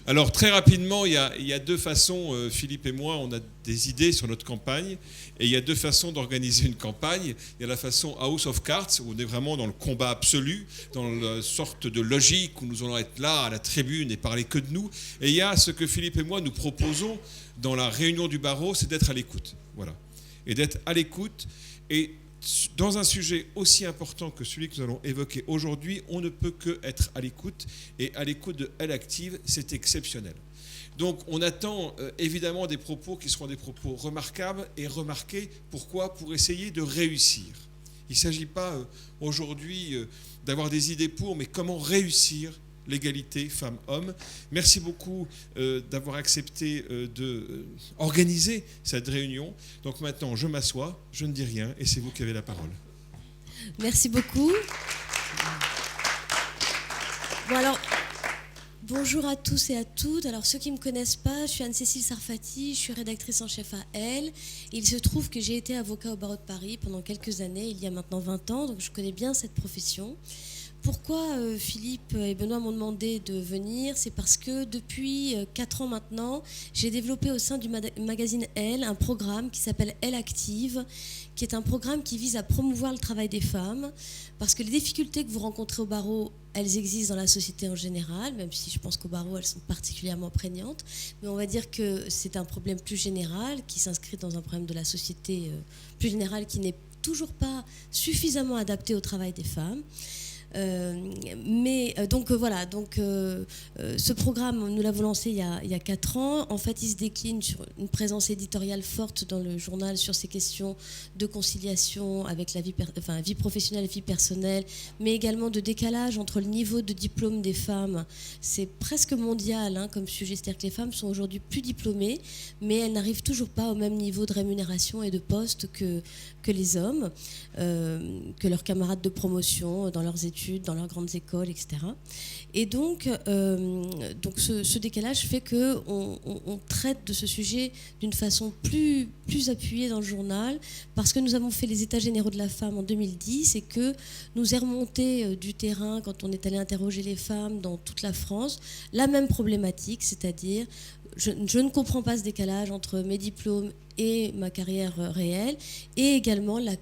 Alors très rapidement, il y a deux façons, Philippe et moi, on a des idées sur notre campagne, et il y a deux façons d'organiser une campagne. Il y a la façon House of Cards, où on est vraiment dans le combat absolu, dans la sorte de logique où nous allons être là à la tribune et parler que de nous. Et il y a ce que Philippe et moi nous proposons dans la réunion du barreau, c'est d'être à l'écoute. Voilà. Et d'être à l'écoute. Et dans un sujet aussi important que celui que nous allons évoquer aujourd'hui, on ne peut que être à l'écoute. Et à l'écoute de Elle Active, c'est exceptionnel. Donc on attend évidemment des propos qui seront des propos remarquables et remarqués. Pourquoi ? Pour essayer de réussir. Il ne s'agit pas aujourd'hui d'avoir des idées pour, mais comment réussir l'égalité femmes-hommes. Merci beaucoup d'avoir accepté d'organiser cette réunion. Donc maintenant, je m'assois, je ne dis rien, et c'est vous qui avez la parole. Merci beaucoup. Bon alors, bonjour à tous et à toutes. Alors ceux qui ne me connaissent pas, je suis Anne-Cécile Sarfati, je suis rédactrice en chef à Elle. Il se trouve que j'ai été avocat au barreau de Paris pendant quelques années, il y a maintenant 20 ans, donc je connais bien cette profession. Pourquoi Philippe et Benoît m'ont demandé de venir ? C'est parce que depuis 4 ans maintenant, j'ai développé au sein du magazine Elle un programme qui s'appelle Elle Active, qui est un programme qui vise à promouvoir le travail des femmes, parce que les difficultés que vous rencontrez au barreau, elles existent dans la société en général, même si je pense qu'au barreau, elles sont particulièrement prégnantes. Mais on va dire que c'est un problème plus général, qui s'inscrit dans un problème de la société plus général, qui n'est toujours pas suffisamment adapté au travail des femmes. Ce programme, nous l'avons lancé il y a 4 ans. En fait, il se décline sur une présence éditoriale forte dans le journal sur ces questions de conciliation avec la vie professionnelle et vie personnelle, mais également de décalage entre le niveau de diplôme des femmes. C'est presque mondial comme sujet, c'est-à-dire que les femmes sont aujourd'hui plus diplômées, mais elles n'arrivent toujours pas au même niveau de rémunération et de poste que les hommes, que leurs camarades de promotion dans leurs études, dans leurs grandes écoles, etc. Et donc ce décalage fait qu'on traite de ce sujet d'une façon plus appuyée dans le journal, parce que nous avons fait les États généraux de la femme en 2010 et que nous est remonté du terrain, quand on est allé interroger les femmes dans toute la France, la même problématique, c'est-à-dire je ne comprends pas ce décalage entre mes diplômes et ma carrière réelle, et également la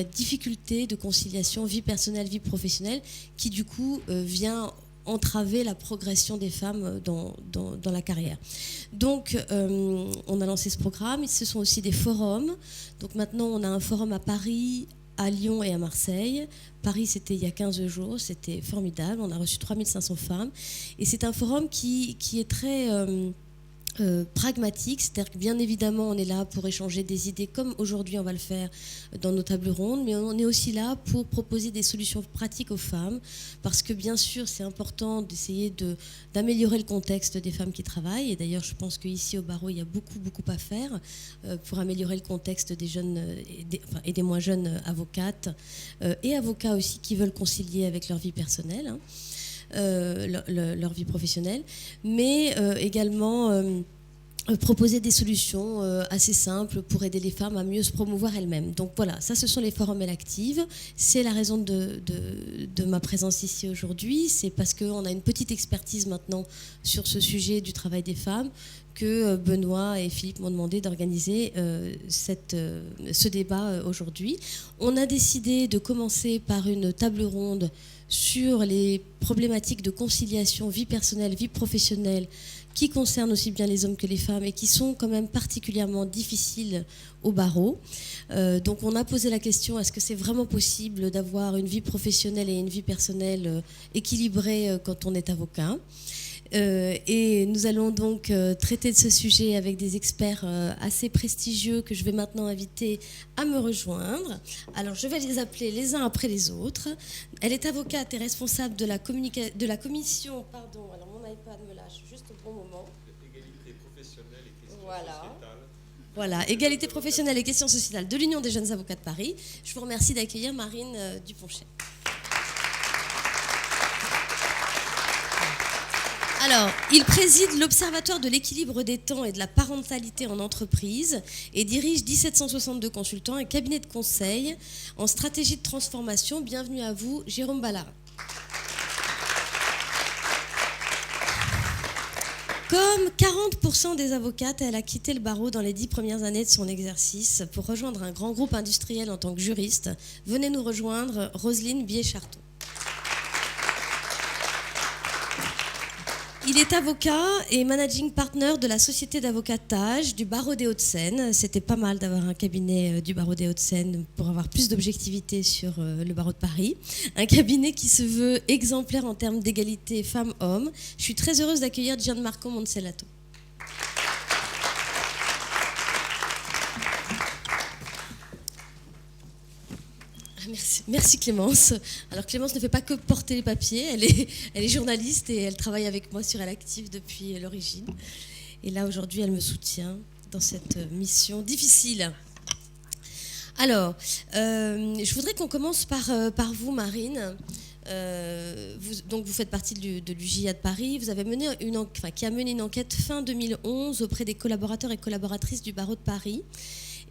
difficulté de conciliation vie personnelle, vie professionnelle, qui du coup vient entraver la progression des femmes dans la carrière. Donc on a lancé ce programme. Ce sont aussi des forums. Donc maintenant on a un forum à Paris, à Lyon et à Marseille. Paris, c'était il y a 15 jours, c'était formidable. On a reçu 3500 femmes. Et c'est un forum qui est très pragmatique, c'est-à-dire que bien évidemment on est là pour échanger des idées comme aujourd'hui on va le faire dans nos tables rondes, mais on est aussi là pour proposer des solutions pratiques aux femmes, parce que bien sûr c'est important d'essayer d'améliorer le contexte des femmes qui travaillent, et d'ailleurs je pense qu'ici au barreau il y a beaucoup à faire pour améliorer le contexte des jeunes et des moins jeunes avocates et avocats aussi qui veulent concilier avec leur vie personnelle. Leur vie professionnelle, mais également proposer des solutions assez simples pour aider les femmes à mieux se promouvoir elles-mêmes. Donc voilà, ça ce sont les forums Elle Active. C'est la raison de ma présence ici aujourd'hui. C'est parce qu'on a une petite expertise maintenant sur ce sujet du travail des femmes que Benoît et Philippe m'ont demandé d'organiser ce débat aujourd'hui. On a décidé de commencer par une table ronde sur les problématiques de conciliation vie personnelle, vie professionnelle, qui concernent aussi bien les hommes que les femmes et qui sont quand même particulièrement difficiles au barreau. Donc on a posé la question, est-ce que c'est vraiment possible d'avoir une vie professionnelle et une vie personnelle équilibrée quand on est avocat ? Et nous allons donc traiter de ce sujet avec des experts assez prestigieux que je vais maintenant inviter à me rejoindre. Alors je vais les appeler les uns après les autres. Elle est avocate et responsable de la commission... Pardon, alors mon iPad me lâche juste au bon moment. Égalité professionnelle et questions sociétales. Voilà, égalité professionnelle et questions sociétales de l'Union des jeunes avocats de Paris. Je vous remercie d'accueillir Marine Duponchet. Alors, il préside l'Observatoire de l'équilibre des temps et de la parentalité en entreprise et dirige 1762 consultants, un cabinet de conseil en stratégie de transformation. Bienvenue à vous, Jérôme Ballard. Comme 40% des avocates, elle a quitté le barreau dans les 10 premières années de son exercice pour rejoindre un grand groupe industriel en tant que juriste. Venez nous rejoindre, Roselyne Bier-Charton. Il est avocat et managing partner de la société d'avocatage du barreau des Hauts-de-Seine. C'était pas mal d'avoir un cabinet du barreau des Hauts-de-Seine pour avoir plus d'objectivité sur le barreau de Paris. Un cabinet qui se veut exemplaire en termes d'égalité femmes-hommes. Je suis très heureuse d'accueillir Gianmarco Monsellato. Merci Clémence. Alors Clémence ne fait pas que porter les papiers, elle est journaliste et elle travaille avec moi sur Elle Active depuis l'origine. Et là aujourd'hui elle me soutient dans cette mission difficile. Alors, je voudrais qu'on commence par vous Marine. Donc vous faites partie de l'UJA de Paris. Vous avez mené qui a mené une enquête fin 2011 auprès des collaborateurs et collaboratrices du barreau de Paris.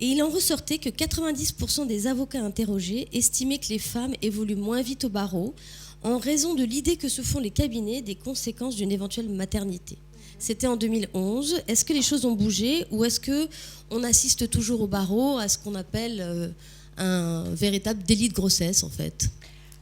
Et il en ressortait que 90% des avocats interrogés estimaient que les femmes évoluent moins vite au barreau en raison de l'idée que se font les cabinets des conséquences d'une éventuelle maternité. C'était en 2011. Est-ce que les choses ont bougé ou est-ce qu'on assiste toujours au barreau à ce qu'on appelle un véritable délit de grossesse en fait ?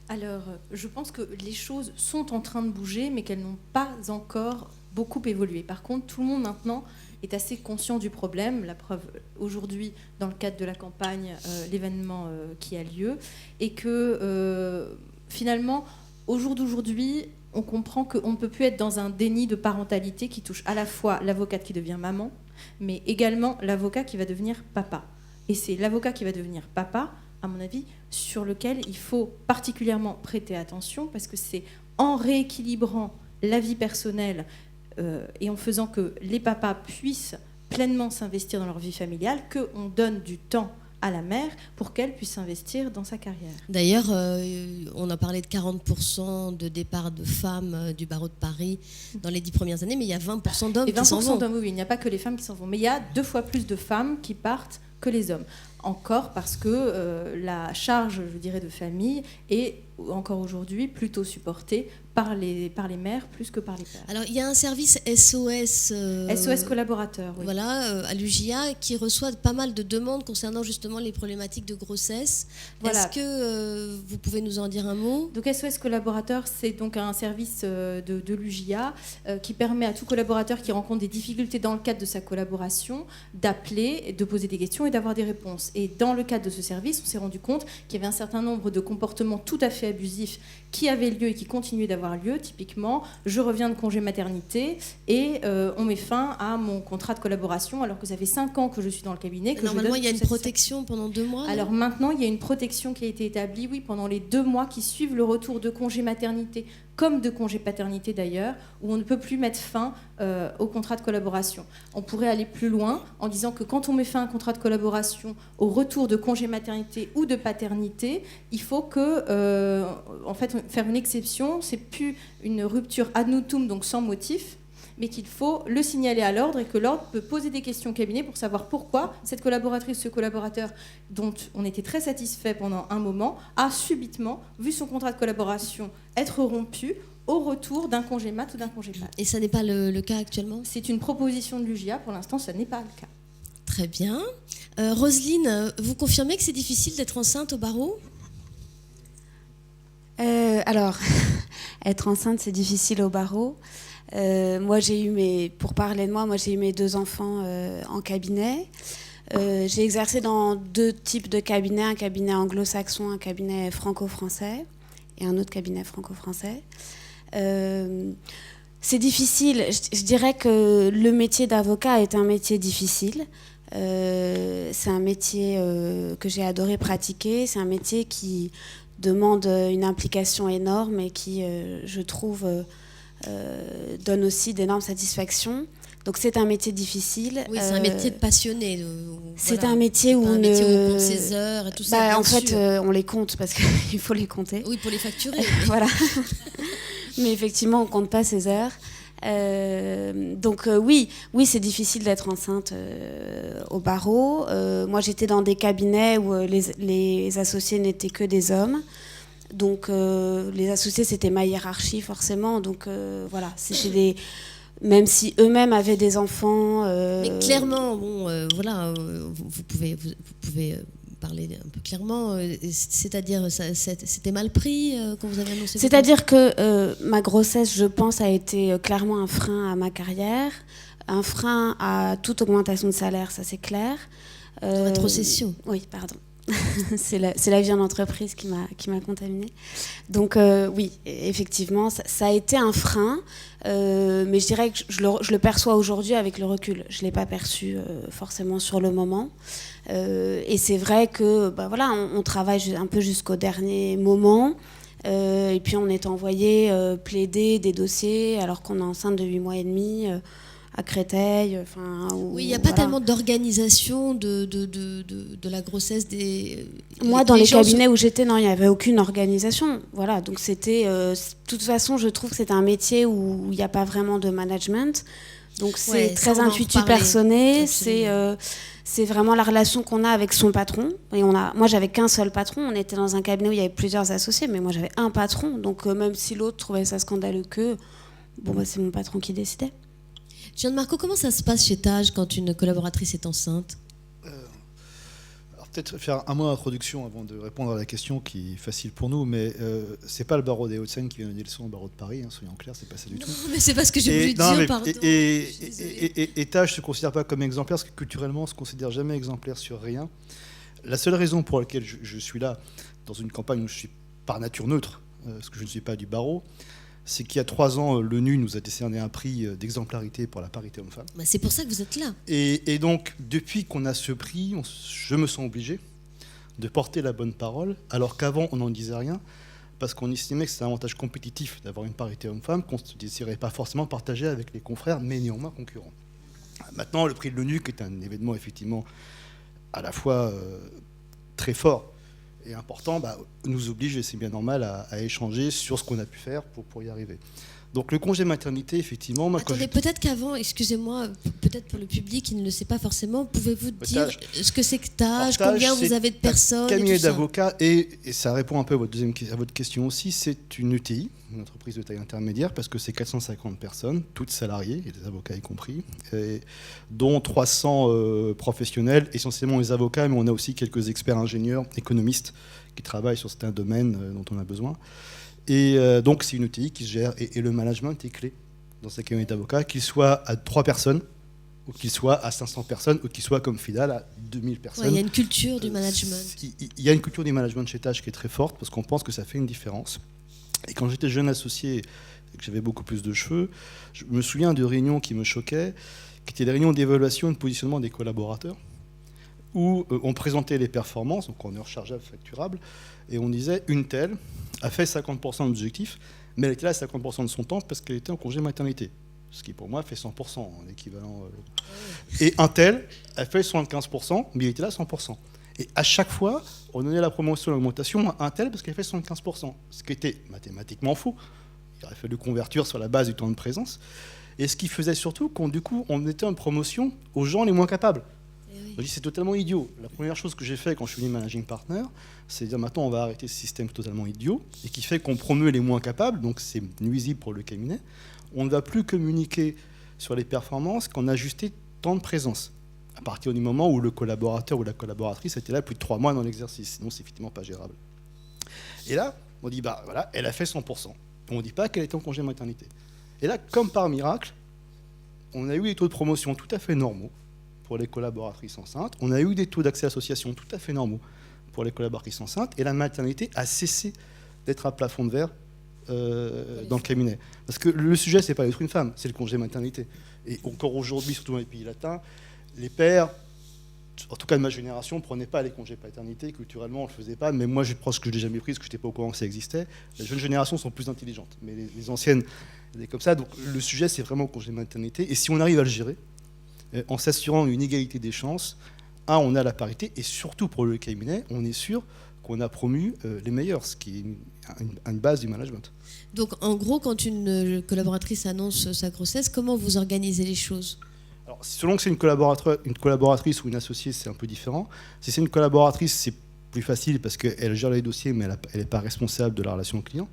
Alors, je pense que les choses sont en train de bouger, mais qu'elles n'ont pas encore beaucoup évolué. Par contre, tout le monde maintenant est assez conscient du problème. La preuve, aujourd'hui, dans le cadre de la campagne, l'événement qui a lieu, et que finalement, au jour d'aujourd'hui, on comprend qu'on ne peut plus être dans un déni de parentalité qui touche à la fois l'avocate qui devient maman, mais également l'avocat qui va devenir papa. Et c'est l'avocat qui va devenir papa, à mon avis, sur lequel il faut particulièrement prêter attention, parce que c'est en rééquilibrant la vie personnelle et en faisant que les papas puissent pleinement s'investir dans leur vie familiale qu'on donne du temps à la mère pour qu'elle puisse s'investir dans sa carrière. D'ailleurs, on a parlé de 40% de départ de femmes du barreau de Paris dans les 10 premières années, mais il y a 20% d'hommes qui s'en vont. 20% d'hommes, oui, il n'y a pas que les femmes qui s'en vont, mais il y a 2 fois plus de femmes qui partent que les hommes. Encore parce que la charge, je dirais, de famille est encore aujourd'hui plutôt supportée par les mères plus que par les pères. Alors il y a un service SOS collaborateur, oui. Voilà, à l'UJA qui reçoit pas mal de demandes concernant justement les problématiques de grossesse. Voilà. Est-ce que vous pouvez nous en dire un mot ? Donc SOS collaborateur, c'est donc un service de l'UJA qui permet à tout collaborateur qui rencontre des difficultés dans le cadre de sa collaboration d'appeler, de poser des questions et d'avoir des réponses. Et dans le cadre de ce service, on s'est rendu compte qu'il y avait un certain nombre de comportements tout à fait abusifs qui avaient lieu et qui continuaient d'avoir lieu. Typiquement, je reviens de congé maternité et on met fin à mon contrat de collaboration alors que ça fait 5 ans que je suis dans le cabinet. Normalement, il y a une protection pendant 2 mois. Alors maintenant, il y a une protection qui a été établie, oui, pendant les 2 mois qui suivent le retour de congé maternité, comme de congé paternité d'ailleurs, où on ne peut plus mettre fin au contrat de collaboration. On pourrait aller plus loin en disant que quand on met fin à un contrat de collaboration au retour de congé maternité ou de paternité, il faut que, en fait, faire une exception. C'est plus une rupture ad nutum, donc sans motif, mais qu'il faut le signaler à l'ordre et que l'ordre peut poser des questions au cabinet pour savoir pourquoi cette collaboratrice, ce collaborateur dont on était très satisfait pendant un moment, a subitement vu son contrat de collaboration être rompu au retour d'un congé mat ou d'un congé pat. Et ça n'est pas le cas actuellement ? C'est une proposition de l'UJA, pour l'instant ça n'est pas le cas. Très bien. Roselyne, vous confirmez que c'est difficile d'être enceinte au barreau ? Alors, être enceinte c'est difficile au barreau. Moi, pour parler de moi, j'ai eu mes 2 enfants en cabinet. J'ai exercé dans 2 types de cabinets, un cabinet anglo-saxon, un cabinet franco-français et un autre cabinet franco-français. C'est difficile. Je dirais que le métier d'avocat est un métier difficile. C'est un métier que j'ai adoré pratiquer. C'est un métier qui demande une implication énorme et qui, je trouve, donne aussi d'énormes satisfactions. Donc c'est un métier difficile. Oui, c'est un métier de passionné. C'est voilà. Un métier où on compte ses heures et tout ça. En fait, on les compte parce qu'il faut les compter. Oui, pour les facturer. Voilà. Mais effectivement, on compte pas ses heures. Donc oui, c'est difficile d'être enceinte au barreau. Moi, j'étais dans des cabinets où les associés n'étaient que des hommes. Donc les associés, c'était ma hiérarchie forcément. Donc voilà, c'était même si eux-mêmes avaient des enfants. Mais clairement, voilà, vous pouvez parler un peu clairement, c'est-à-dire c'était mal pris quand vous avez annoncé. C'est-à-dire que ma grossesse, je pense, a été clairement un frein à ma carrière, un frein à toute augmentation de salaire, ça c'est clair. Rétrocession. Oui, pardon. c'est la vie en entreprise qui m'a contaminée. Donc oui, effectivement, ça a été un frein, mais je dirais que je le perçois aujourd'hui avec le recul. Je ne l'ai pas perçu forcément sur le moment. Et c'est vrai que voilà, on travaille un peu jusqu'au dernier moment. Et puis on est envoyé plaider des dossiers alors qu'on est enceinte de 8 mois et demi. À Créteil, oui, il n'y a pas tellement d'organisation de la grossesse des. Moi, dans les cabinets où j'étais, non, il n'y avait aucune organisation. Voilà, donc c'était. De toute façon, je trouve que c'est un métier où il n'y a pas vraiment de management. Donc c'est très intuitu, personné. C'est vraiment la relation qu'on a avec son patron. Et moi, j'avais qu'un seul patron. On était dans un cabinet où il y avait plusieurs associés, mais moi, j'avais un patron. Donc même si l'autre trouvait ça scandaleux c'est mon patron qui décidait. Gianmarco, comment ça se passe chez Tage quand une collaboratrice est enceinte ? Alors peut-être faire un mot d'introduction avant de répondre à la question qui est facile pour nous, mais c'est pas le barreau des Hauts-de-Seine qui vient donner le son au barreau de Paris, soyons clairs, c'est pas ça du tout. Non, mais c'est pas ce que j'ai voulu dire, pardon. Et Tage ne se considère pas comme exemplaire, parce que culturellement, on ne se considère jamais exemplaire sur rien. La seule raison pour laquelle je suis là, dans une campagne où je suis par nature neutre, parce que je ne suis pas du barreau, c'est qu'il y a 3 ans, l'ONU nous a décerné un prix d'exemplarité pour la parité homme-femme. C'est pour ça que vous êtes là. Et donc, depuis qu'on a ce prix, je me sens obligé de porter la bonne parole, alors qu'avant, on n'en disait rien, parce qu'on estimait que c'est un avantage compétitif d'avoir une parité homme-femme qu'on ne désirait pas forcément partager avec les confrères, mais néanmoins concurrents. Maintenant, le prix de l'ONU, qui est un événement effectivement à la fois très fort et important, nous oblige, et c'est bien normal, à échanger sur ce qu'on a pu faire pour y arriver. Donc le congé maternité, effectivement... Attendez, peut-être qu'avant, excusez-moi, peut-être pour le public qui ne le sait pas forcément, pouvez-vous dire ce que c'est que Tage, combien vous avez de personnes, cabinet d'avocats, et ça répond un peu à votre question aussi, c'est une ETI, une entreprise de taille intermédiaire, parce que c'est 450 personnes, toutes salariées, et des avocats y compris, dont 300 professionnels, essentiellement les avocats, mais on a aussi quelques experts ingénieurs, économistes, qui travaillent sur certains domaines dont on a besoin. Et donc c'est une ETI qui se gère, et le management est clé dans ces cabinets d'avocats, qu'il soit à 3 personnes, ou qu'il soit à 500 personnes, ou qu'il soit comme Fidal à 2000 personnes. Il y a une culture du management. Il y a une culture du management chez Tage qui est très forte, parce qu'on pense que ça fait une différence. Et quand j'étais jeune associé, et que j'avais beaucoup plus de cheveux, je me souviens de réunions qui me choquaient, qui étaient des réunions d'évaluation et de positionnement des collaborateurs, où on présentait les performances, donc en heures chargeables, facturables, et on disait une telle a fait 50% de l'objectif, mais elle était là à 50% de son temps parce qu'elle était en congé maternité. Ce qui pour moi fait 100% en équivalent. Et un tel a fait 75%, mais il était là à 100%. Et à chaque fois, on donnait la promotion, l'augmentation à un tel parce qu'elle fait 75%. Ce qui était mathématiquement faux. Il aurait fallu convertir sur la base du temps de présence. Et ce qui faisait surtout qu'on mettait en promotion aux gens les moins capables. Je dis, c'est totalement idiot. La première chose que j'ai fait quand je suis devenu managing partner, c'est de dire maintenant on va arrêter ce système totalement idiot et qui fait qu'on promeut les moins capables, donc c'est nuisible pour le cabinet. On ne va plus communiquer sur les performances qu'on a ajusté temps de présence. À partir du moment où le collaborateur ou la collaboratrice était là plus de 3 mois dans l'exercice, sinon c'est effectivement pas gérable. Et là, on dit voilà, elle a fait 100%. On ne dit pas qu'elle était en congé maternité. Et là, comme par miracle, on a eu des taux de promotion tout à fait normaux pour les collaboratrices enceintes. On a eu des taux d'accès à l'association tout à fait normaux pour les collaboratrices enceintes. Et la maternité a cessé d'être un plafond de verre dans le cabinet. Parce que le sujet, c'est pas d'être une femme, c'est le congé maternité. Et encore aujourd'hui, surtout dans les pays latins, les pères, en tout cas de ma génération, ne prenaient pas les congés paternité. Culturellement, on ne le faisait pas. Mais moi, je pense que je ne l'ai jamais pris, parce que je n'étais pas au courant que ça existait. Les jeunes générations sont plus intelligentes. Mais les anciennes, elles étaient comme ça. Donc le sujet, c'est vraiment le congé maternité. Et si on arrive à le gérer, en s'assurant une égalité des chances, on a la parité. Et surtout pour le cabinet, on est sûr qu'on a promu les meilleurs, ce qui est une base du management. Donc en gros, quand une collaboratrice annonce sa grossesse, comment vous organisez les choses ? Alors, selon que c'est une collaboratrice ou une associée, c'est un peu différent. Si c'est une collaboratrice, c'est plus facile parce qu'elle gère les dossiers, mais elle n'est pas responsable de la relation client.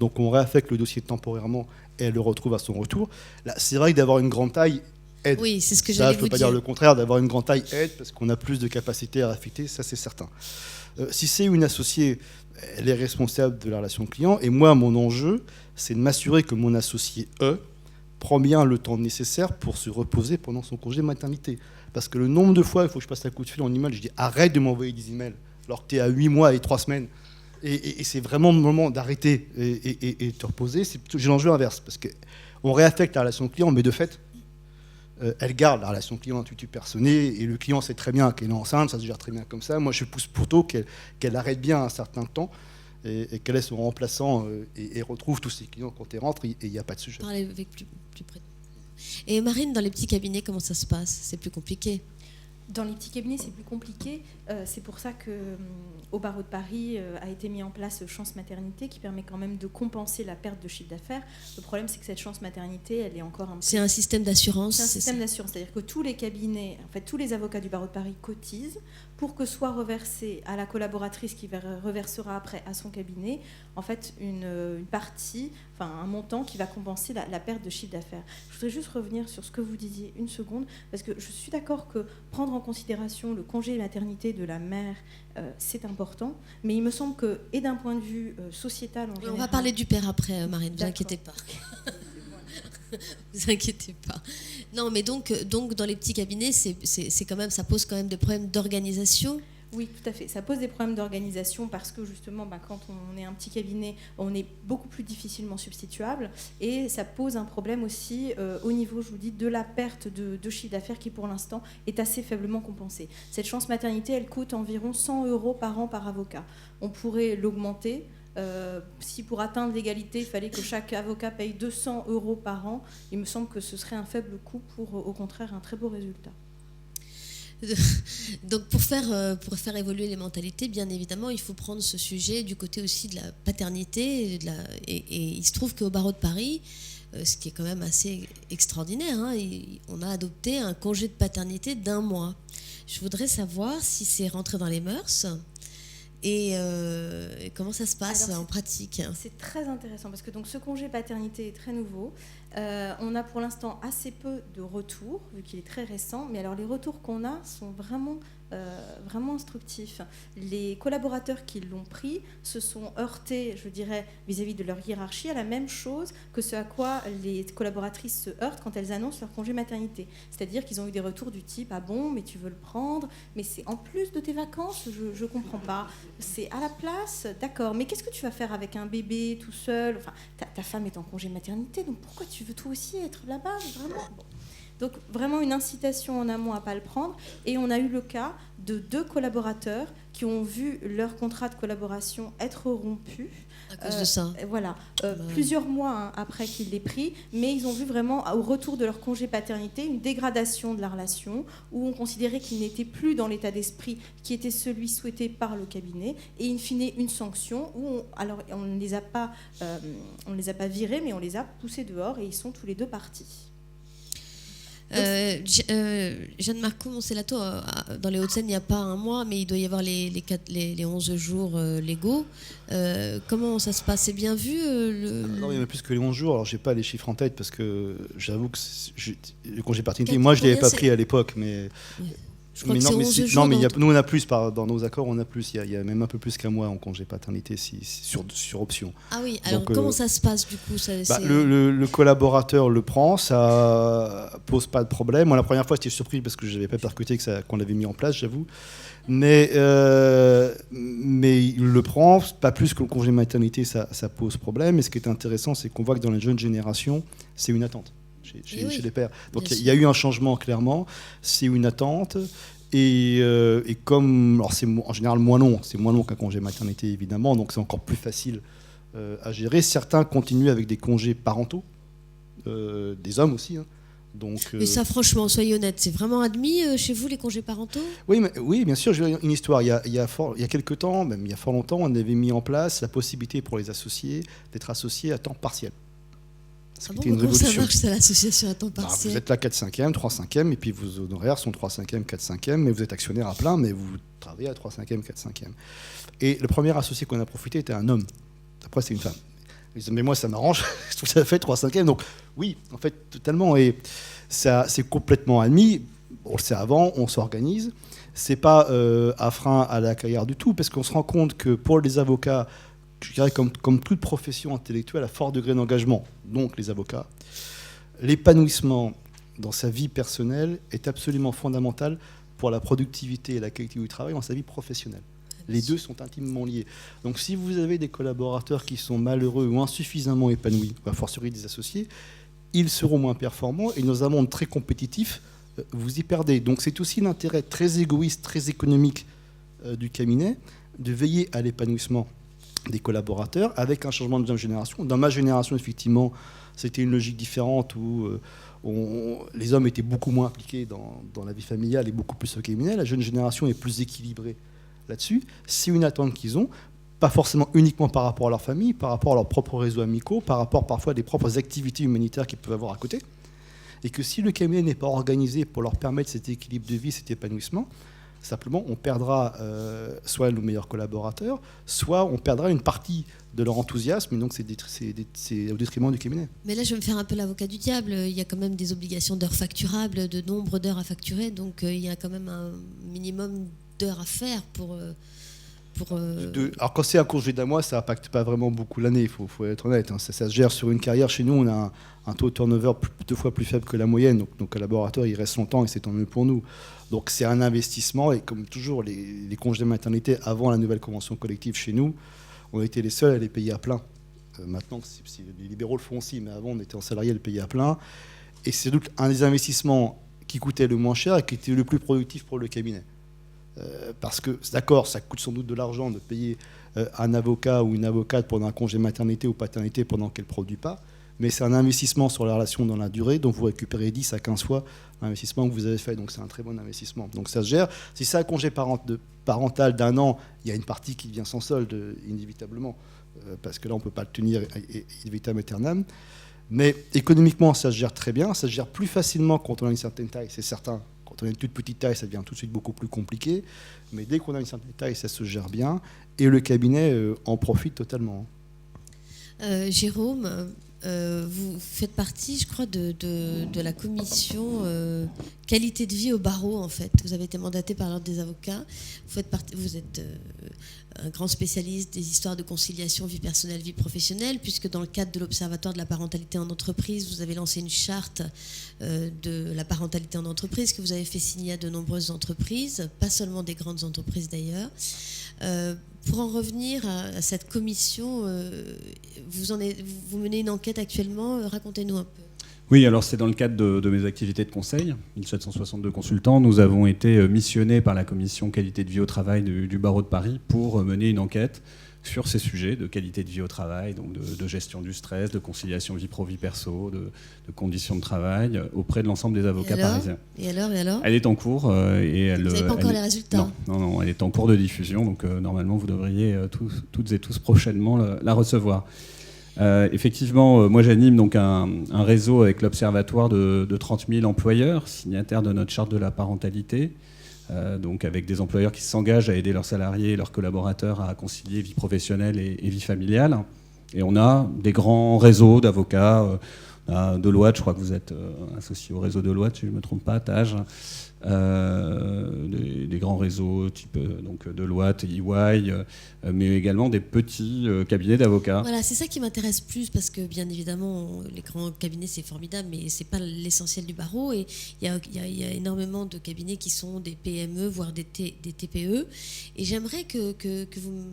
Donc on réaffecte le dossier temporairement et elle le retrouve à son retour. Là, c'est vrai que d'avoir une grande taille aide. Oui, c'est ce que Ça, j'allais je vous ne peux pas dire. dire le contraire, d'avoir une grande taille aide parce qu'on a plus de capacité à affecter, ça c'est certain. Si c'est une associée, elle est responsable de la relation client et moi, mon enjeu, c'est de m'assurer que mon associé prend bien le temps nécessaire pour se reposer pendant son congé maternité. Parce que le nombre de fois, il faut que je passe un coup de fil en email, je dis arrête de m'envoyer des emails alors que tu es à 8 mois et 3 semaines. Et c'est vraiment le moment d'arrêter et de te reposer. J'ai l'enjeu inverse, parce qu'on réaffecte la relation client, mais de fait, elle garde la relation client intuitive personnée, et le client sait très bien qu'elle est enceinte, ça se gère très bien comme ça. Moi, je pousse plutôt qu'elle arrête bien un certain temps, et qu'elle ait son remplaçant, et retrouve tous ses clients quand elle rentre, et il n'y a pas de sujet. Parlez avec plus près. Et Marine, dans les petits cabinets, comment ça se passe? C'est plus compliqué? Dans les petits cabinets, c'est plus compliqué. C'est pour ça qu'au barreau de Paris a été mis en place chance maternité qui permet quand même de compenser la perte de chiffre d'affaires. Le problème, c'est que cette chance maternité, elle est encore un peu... C'est un système d'assurance? C'est un système d'assurance, c'est-à-dire que tous les cabinets, en fait, tous les avocats du barreau de Paris cotisent pour que soit reversé à la collaboratrice qui reversera après à son cabinet, en fait, une partie, enfin un montant qui va compenser la perte de chiffre d'affaires. Je voudrais juste revenir sur ce que vous disiez une seconde, parce que je suis d'accord que prendre en considération le congé maternité de la mère, c'est important, mais il me semble que, et d'un point de vue sociétal en général... On va parler du père après, Marine, ne vous D'accord. inquiétez pas. Vous inquiétez pas. Non, mais donc dans les petits cabinets, c'est quand même, ça pose quand même des problèmes d'organisation. Oui, tout à fait. Ça pose des problèmes d'organisation parce que justement, quand on est un petit cabinet, on est beaucoup plus difficilement substituable et ça pose un problème aussi au niveau, je vous dis, de la perte de chiffre d'affaires qui, pour l'instant, est assez faiblement compensée. Cette chance maternité, elle coûte environ 100 € par an par avocat. On pourrait l'augmenter. Si pour atteindre l'égalité, il fallait que chaque avocat paye 200 € par an, il me semble que ce serait un faible coût pour, au contraire, un très beau résultat. Donc pour faire évoluer les mentalités, bien évidemment, il faut prendre ce sujet du côté aussi de la paternité. Et il se trouve qu'au barreau de Paris, ce qui est quand même assez extraordinaire, hein, on a adopté un congé de paternité d'1 mois. Je voudrais savoir si c'est rentré dans les mœurs. Et comment ça se passe en pratique? C'est très intéressant parce que donc, ce congé paternité est très nouveau. On a pour l'instant assez peu de retours, vu qu'il est très récent. Mais alors les retours qu'on a sont vraiment instructifs. Les collaborateurs qui l'ont pris se sont heurtés, je dirais, vis-à-vis de leur hiérarchie, à la même chose que ce à quoi les collaboratrices se heurtent quand elles annoncent leur congé maternité. C'est-à-dire qu'ils ont eu des retours du type « Ah bon, mais tu veux le prendre? Mais c'est en plus de tes vacances? Je comprends pas. C'est à la place? D'accord. Mais qu'est-ce que tu vas faire avec un bébé tout seul? Enfin, ta femme est en congé maternité, donc pourquoi tu veux toi aussi être là-bas? Vraiment bon. » Donc vraiment une incitation en amont à ne pas le prendre. Et on a eu le cas de 2 collaborateurs qui ont vu leur contrat de collaboration être rompu. À cause de ça. Voilà, plusieurs mois après qu'il l'ait pris, mais ils ont vu vraiment au retour de leur congé paternité une dégradation de la relation où on considérait qu'ils n'étaient plus dans l'état d'esprit qui était celui souhaité par le cabinet et in fine une sanction où on ne les a pas virés, mais on les a poussés dehors et ils sont tous les 2 partis. Jeanne Marco Moncellato, dans les Hauts-de-Seine, il n'y a pas 1 mois, mais il doit y avoir les 11 jours légaux. Comment ça se passe? C'est bien vu Non, il y en a plus que les 11 jours. Alors, je n'ai pas les chiffres en tête parce que j'avoue que le congé paternité, moi, je ne l'avais pas pris à l'époque. Mais... Oui. Je crois que non, c'est mais 11 jours. Non, mais nous, on a plus, dans nos accords, on a plus. Il y a même un peu plus qu'1 mois en congé paternité sur option. Ah oui, alors donc, comment ça se passe du coup? Le collaborateur le prend, ça pose pas de problème. Moi, la première fois, j'étais surpris parce que je n'avais pas percuté qu'on l'avait mis en place, j'avoue. Mais il le prend, pas plus que le congé maternité, ça pose problème. Et ce qui est intéressant, c'est qu'on voit que dans les jeunes générations, c'est une attente. Chez les pères. Donc il y a eu un changement clairement, c'est une attente et comme alors c'est en général moins long, c'est moins long qu'un congé maternité évidemment, donc c'est encore plus facile à gérer. Certains continuent avec des congés parentaux, des hommes aussi. Hein. Donc, mais ça, franchement, soyez honnête, c'est vraiment admis chez vous les congés parentaux? Oui, bien sûr. Je vais dire une histoire. Il y a quelques temps, même il y a fort longtemps, on avait mis en place la possibilité pour les associés d'être associés à temps partiel. Ah bon, comment ça marche, ça, l'association à temps partiel? Vous êtes là 4/5e, 3/5e, et puis vos honoraires sont 3/5e, 4/5e, mais vous êtes actionnaire à plein, mais vous travaillez à 3/5e, 4/5e. Et le premier associé qu'on a profité était un homme. Après, c'est une femme. Ils disent, mais moi, ça m'arrange, je trouve que ça fait 3/5. Donc, oui, en fait, totalement. Et ça, c'est complètement admis. On le sait avant, on s'organise. C'est pas un frein à la carrière du tout, parce qu'on se rend compte que pour les avocats, je dirais comme toute profession intellectuelle à fort degré d'engagement, donc les avocats, l'épanouissement dans sa vie personnelle est absolument fondamental pour la productivité et la qualité du travail dans sa vie professionnelle. Les deux sont intimement liés. Donc si vous avez des collaborateurs qui sont malheureux ou insuffisamment épanouis, a fortiori des associés, ils seront moins performants et dans un monde très compétitif, vous y perdez. Donc c'est aussi l'intérêt très égoïste, très économique du cabinet de veiller à l'épanouissement des collaborateurs avec un changement de génération. Dans ma génération, effectivement, c'était une logique différente où les hommes étaient beaucoup moins impliqués dans la vie familiale et beaucoup plus au cabinet. La jeune génération est plus équilibrée là-dessus. C'est une attente qu'ils ont, pas forcément uniquement par rapport à leur famille, par rapport à leurs propres réseaux amicaux, par rapport parfois à des propres activités humanitaires qu'ils peuvent avoir à côté. Et que si le cabinet n'est pas organisé pour leur permettre cet équilibre de vie, cet épanouissement, simplement on perdra soit nos meilleurs collaborateurs, soit on perdra une partie de leur enthousiasme, et donc c'est au détriment du cabinet. Mais là, je vais me faire un peu l'avocat du diable. Il y a quand même des obligations d'heures facturables, de nombre d'heures à facturer, donc il y a quand même un minimum d'heures à faire pour Alors quand c'est un congé d'un mois, ça n'impacte pas vraiment beaucoup l'année, il faut être honnête. Hein. Ça se gère sur une carrière. Chez nous, on a un taux de turnover 2 fois plus faible que la moyenne, donc nos collaborateurs, ils restent longtemps et c'est tant mieux pour nous. Donc c'est un investissement, et comme toujours, les congés de maternité, avant la nouvelle convention collective chez nous, on était les seuls à les payer à plein. Maintenant, les libéraux le font aussi, mais avant, on était en salarié à le payer à plein. Et c'est donc un des investissements qui coûtait le moins cher et qui était le plus productif pour le cabinet. Parce que, d'accord, ça coûte sans doute de l'argent de payer un avocat ou une avocate pendant un congé maternité ou paternité pendant qu'elle ne produit pas, mais c'est un investissement sur la relation dans la durée, dont vous récupérez 10 à 15 fois l'investissement que vous avez fait, donc c'est un très bon investissement. Donc ça se gère. Si c'est un congé parental d'1 an, il y a une partie qui vient sans solde, inévitablement, parce que là on ne peut pas le tenir in vitam aeternam. Mais économiquement, ça se gère très bien, ça se gère plus facilement quand on a une certaine taille, c'est certain. Quand on a une toute petite taille, ça devient tout de suite beaucoup plus compliqué. Mais dès qu'on a une certaine taille, ça se gère bien. Et le cabinet en profite totalement. Jérôme, vous faites partie, je crois, de la commission qualité de vie au barreau, en fait. Vous avez été mandaté par l'Ordre des avocats. Vous êtes un grand spécialiste des histoires de conciliation vie personnelle, vie professionnelle, puisque dans le cadre de l'Observatoire de la parentalité en entreprise, vous avez lancé une charte de la parentalité en entreprise que vous avez fait signer à de nombreuses entreprises, pas seulement des grandes entreprises d'ailleurs. Pour en revenir à cette commission, vous menez une enquête actuellement, racontez-nous un peu. Oui, alors c'est dans le cadre de mes activités de conseil, 1762 consultants. Nous avons été missionnés par la commission qualité de vie au travail du barreau de Paris pour mener une enquête sur ces sujets de qualité de vie au travail, donc de gestion du stress, de conciliation vie pro-vie perso, de conditions de travail, auprès de l'ensemble des avocats parisiens. Et alors Elle est en cours. Vous n'avez pas encore les résultats? Non, elle est en cours de diffusion, donc normalement vous devriez toutes et tous prochainement la recevoir. Effectivement, moi j'anime donc un réseau avec l'Observatoire de 30 000 employeurs, signataires de notre charte de la parentalité, donc avec des employeurs qui s'engagent à aider leurs salariés et leurs collaborateurs à concilier vie professionnelle et vie familiale. Et on a des grands réseaux d'avocats, Deloitte, je crois que vous êtes associé au réseau Deloitte, si je ne me trompe pas, Tage, des grands réseaux type donc Deloitte, EY, mais également des petits cabinets d'avocats. Voilà, c'est ça qui m'intéresse plus, parce que bien évidemment les grands cabinets c'est formidable, mais c'est pas l'essentiel du barreau, et il y a énormément de cabinets qui sont des PME, voire des TPE, et j'aimerais que vous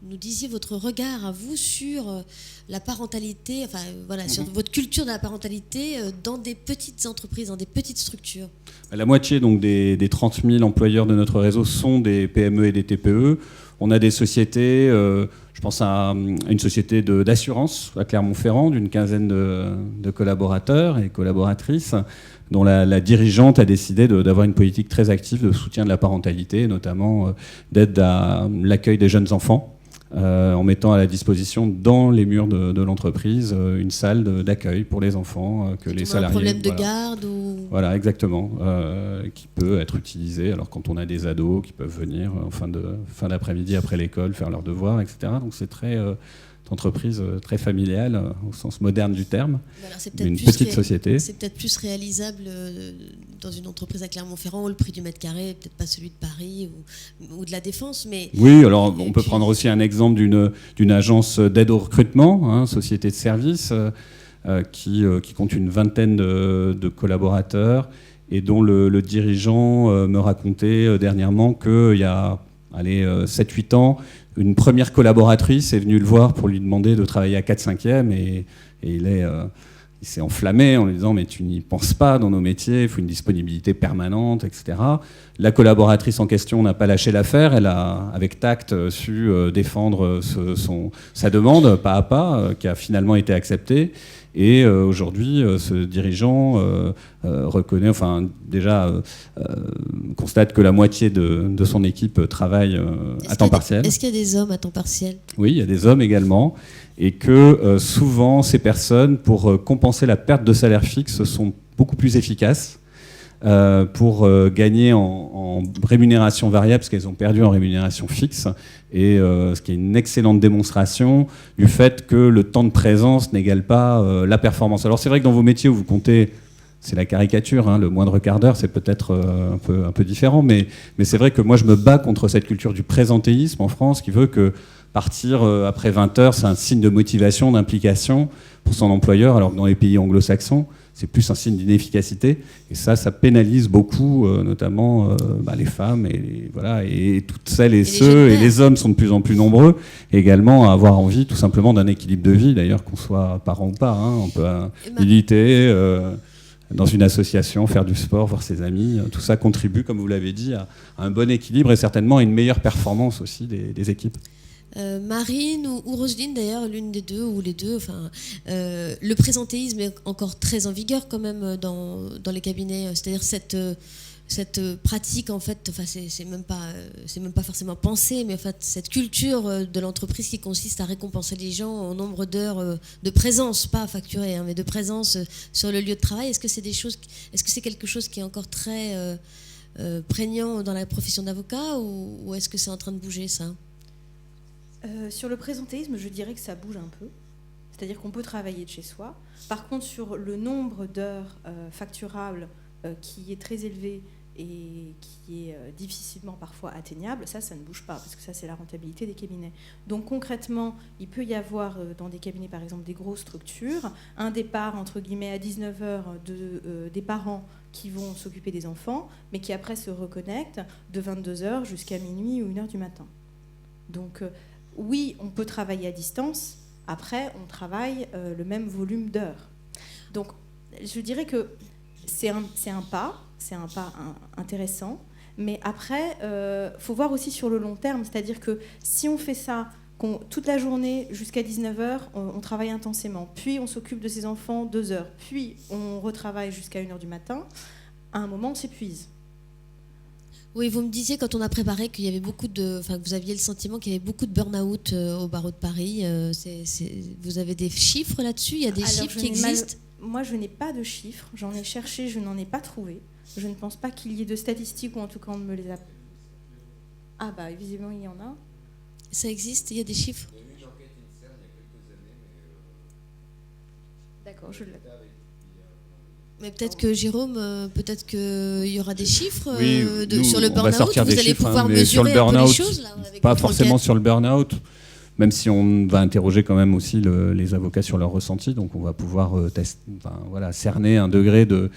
nous disiez votre regard à vous sur la parentalité, enfin voilà, sur votre culture de la parentalité dans des petites entreprises, dans des petites structures. La moitié donc des 30 000 employeurs de notre réseau sont des PME et des TPE. On a des sociétés, je pense à une société d'assurance à Clermont-Ferrand, d'une quinzaine de collaborateurs et collaboratrices, dont la dirigeante a décidé d'avoir une politique très active de soutien de la parentalité, notamment d'aide à l'accueil des jeunes enfants, en mettant à la disposition dans les murs de l'entreprise une salle d'accueil pour les enfants que les salariés... Un problème de garde ou... Voilà, exactement, qui peut être utilisé. Alors quand on a des ados qui peuvent venir en fin d'après-midi après l'école faire leurs devoirs, etc. Donc c'est très entreprise très familiale au sens moderne du terme, Voilà, c'est une petite société. C'est peut-être plus réalisable dans une entreprise à Clermont-Ferrand où le prix du mètre carré, peut-être pas celui de Paris ou de la Défense. Mais oui, alors on peut prendre aussi un exemple d'une agence d'aide au recrutement, hein, société de services, qui compte une vingtaine de collaborateurs et dont le dirigeant me racontait dernièrement qu'il y a 7-8 ans, une première collaboratrice est venue le voir pour lui demander de travailler à 4/5e et il s'est enflammé en lui disant « mais tu n'y penses pas dans nos métiers, il faut une disponibilité permanente, etc. » La collaboratrice en question n'a pas lâché l'affaire, elle a avec tact su défendre sa demande pas à pas, qui a finalement été acceptée. Et aujourd'hui, ce dirigeant reconnaît, constate que la moitié de son équipe travaille à temps partiel. Est-ce qu'il y a des hommes à temps partiel ? Oui, il y a des hommes également. Et que souvent, ces personnes, pour compenser la perte de salaire fixe, sont beaucoup plus efficaces pour gagner en rémunération variable, parce qu'elles ont perdu en rémunération fixe, et ce qui est une excellente démonstration du fait que le temps de présence n'égale pas la performance. Alors c'est vrai que dans vos métiers où vous comptez, c'est la caricature, hein, le moindre quart d'heure, c'est peut-être un peu différent, mais c'est vrai que moi je me bats contre cette culture du présentéisme en France qui veut que partir après 20 heures, c'est un signe de motivation, d'implication pour son employeur, alors que dans les pays anglo-saxons, c'est plus un signe d'inefficacité. Et ça pénalise beaucoup, notamment les femmes et toutes celles et ceux, et les hommes sont de plus en plus nombreux, également à avoir envie tout simplement d'un équilibre de vie, d'ailleurs qu'on soit parent ou pas. Hein, on peut militer dans une association, faire du sport, voir ses amis. Tout ça contribue, comme vous l'avez dit, à un bon équilibre et certainement à une meilleure performance aussi des équipes. Marine ou Roselyne, d'ailleurs, l'une des deux ou les deux, le présentéisme est encore très en vigueur quand même dans les cabinets, c'est-à-dire cette pratique, en fait, c'est même pas forcément pensé, mais en fait, cette culture de l'entreprise qui consiste à récompenser les gens au nombre d'heures de présence, pas facturée, hein, mais de présence sur le lieu de travail. Est-ce que c'est quelque chose qui est encore très prégnant dans la profession d'avocat ou est-ce que c'est en train de bouger, ça ? Sur le présentéisme, je dirais que ça bouge un peu. C'est-à-dire qu'on peut travailler de chez soi. Par contre, sur le nombre d'heures facturables qui est très élevé et qui est difficilement parfois atteignable, ça ne bouge pas, parce que ça, c'est la rentabilité des cabinets. Donc concrètement, il peut y avoir dans des cabinets, par exemple, des grosses structures, un départ, entre guillemets, à 19h des parents qui vont s'occuper des enfants, mais qui après se reconnectent de 22h jusqu'à minuit ou 1h du matin. Donc oui, on peut travailler à distance, après on travaille le même volume d'heures. Donc je dirais que c'est un pas intéressant, mais après, faut voir aussi sur le long terme, c'est-à-dire que si on fait ça toute la journée jusqu'à 19h, on travaille intensément, puis on s'occupe de ses enfants 2 heures, puis on retravaille jusqu'à 1h du matin, à un moment on s'épuise. Oui, vous me disiez quand on a préparé qu'il y avait que vous aviez le sentiment qu'il y avait beaucoup de burn-out au barreau de Paris. Vous avez des chiffres là-dessus ? Il y a des chiffres qui existent ? Moi, je n'ai pas de chiffres. J'en ai cherché, je n'en ai pas trouvé. Je ne pense pas qu'il y ait de statistiques, ou en tout cas on ne me les a. Ah bah visiblement il y en a. Ça existe ? Il y a des chiffres ? Il y a eu une enquête INSERM il y a quelques années, mais. D'accord, je l'ai. Mais peut-être que Jérôme, peut-être qu'il y aura des chiffres nous, sur le on va burn-out. sortir Vous des allez chiffres, pouvoir mais sur le mesurer un peu les burn-out, choses là, avec pas votre forcément enquête. sur le burn-out, même si on va interroger quand même aussi les avocats sur leur ressenti, donc on va pouvoir cerner un degré de